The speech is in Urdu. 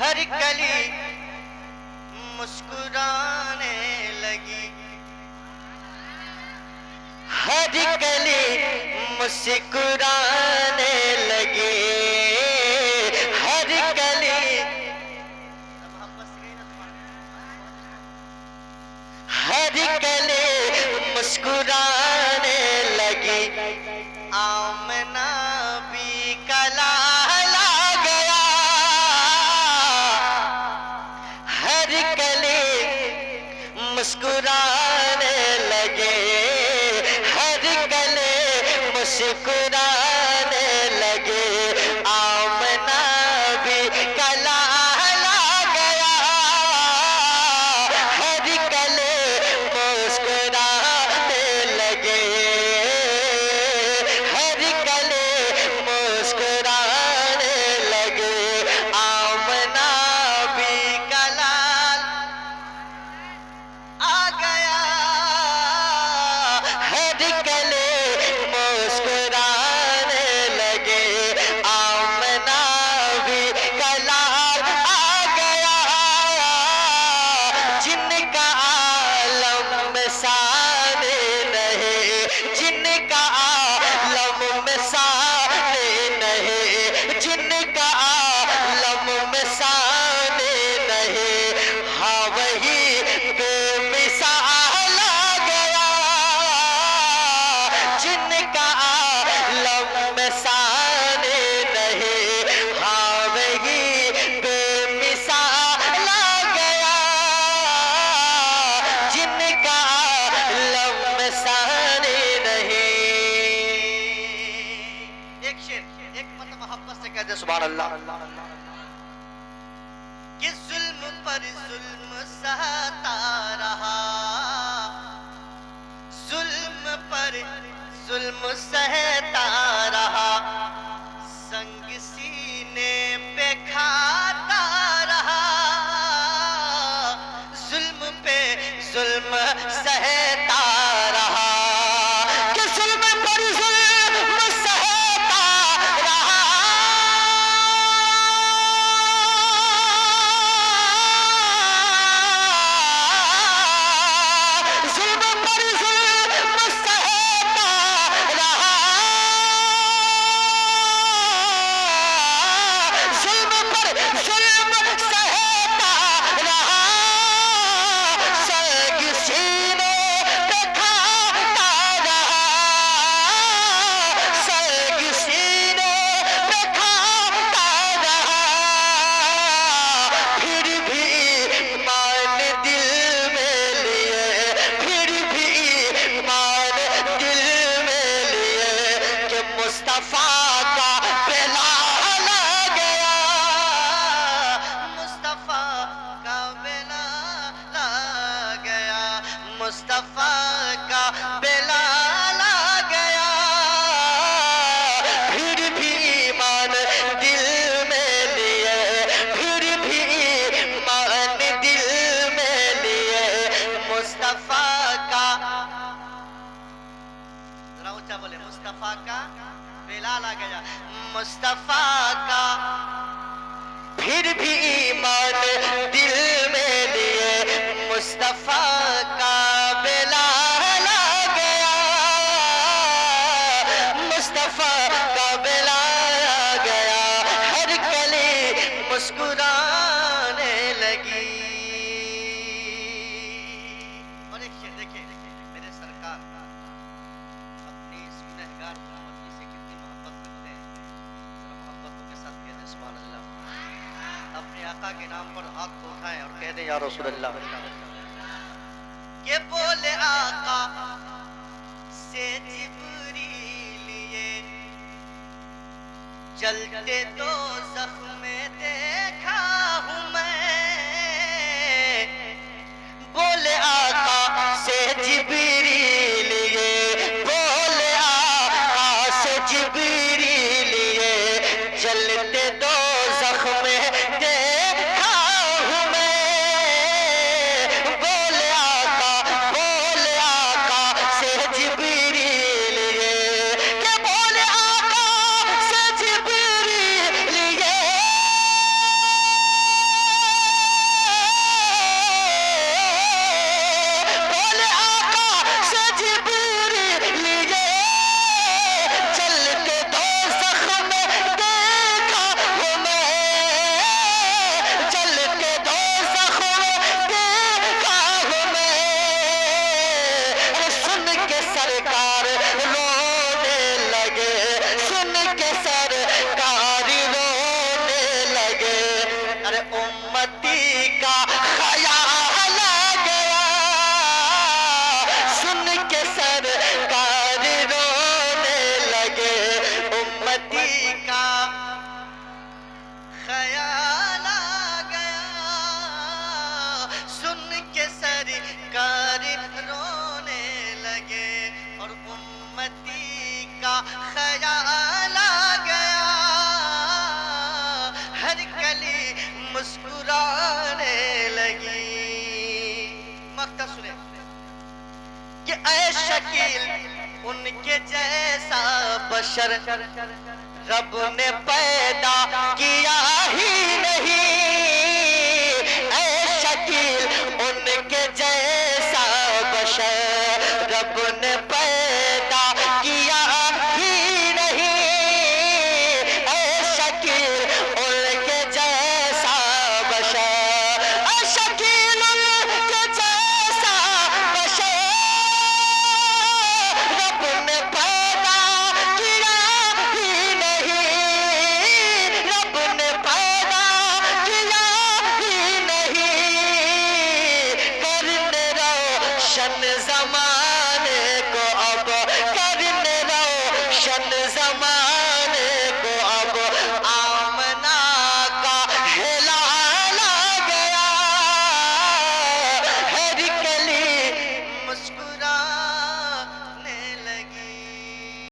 ہر کلی مسکرانے لگی، ہر کلی مسکرانے لگی، ہر کلی ہر کلی مسکرانے لگی، آمنہ بھی کلالا گیا، ہر کلی مسکرانے لگے، ہر کلی مسکرانے لگے، آمنہ بھی کلالا گیا، ہر کلی مسکرانے لگے، ہر کلی مسکرانے لگے، آمنہ بھی کلال آ گیا، ہر کلی مسکرانے لگے، آمنہ بھی کلال آ گیا، جن کا عالم مثال نہیں، جن کا عالم مثال نہیں، جن کا عالم مثال نہیں، ہاں وہی بے مثال آ گیا، جن کا عالم مثال نہیں، ہاں وہی بے مثال آ گیا، جن کا عالم مثال نہیں۔ ایک شعر، ایک مطلب محبت سے کہہ دے سبحان اللہ، کہ ظلم پر ظلم سہتا رہا، ظلم پر ظلم سہتا رہا، سنگ سینے پہ کھاتا رہا، ظلم پہ ظلم سہتا رہا، کہ ظلم پر ظلم سہتا رہا، ظلم پر ظلم سہتا رہا، ظلم پر ظلم سہتا رہا، سنگ سینے پہ کھاتا رہا، سنگ سینے پہ کھاتا رہا، پھر بھی ایمان دل میں لیے، پھر بھی ایمان دل میں لیے، کہ مصطفیٰ کا بلال آ گیا، مصطفیٰ کا بلال آ گیا، مصطفیٰ کا بلال آ گیا، پھر بھی ایمان دل میں لیے، پھر بھی ایمان دل میں لیے، مصطفیٰ کا ذرا اونچا بولے، مصطفیٰ کا بلال آ گیا، مصطفیٰ کا پھر بھی ایمان دل میں لیے، مصطفیٰ کا بلال آ گیا، مصطفیٰ کا بلال آ گیا، ہر کلی مسکرانے لگی۔ اور ایک شعر دیکھیں، میرے سرکار اپنی اس گنہگار امتی سے کتنی محبت رکھتے ہیں، ذرا محبتوں کے ساتھ کہہ دیں سبحان اللہ، اپنے آقا کے نام پر ہاتھ کو اٹھائیں اور کہہ دیں یا رسول اللہ، کہ بولے آقا سے جبریل یہ جلتے دوزخ میں دیکھا ہوں میں، بولے آقا سے جبریل یہ، بولے آقا سے جبریل یہ جلتے دوزخ میں دیکھا ہوں میں، بولے آقا سے جبریل یہ، کہ بولے آقا سے جبریل یہ ارے امتی کا خیال آ گیا سن کے سرکار رونے لگے امتی کا خیال آ گیا سن کے سرکار رونے لگے اور امتی کا خیال آ گیا ہر کلی مسکرانے لگی مقطع سنیں کہ اے شکیل ان کے جیسا بشر رب نے پیدا کیا ہی نہیں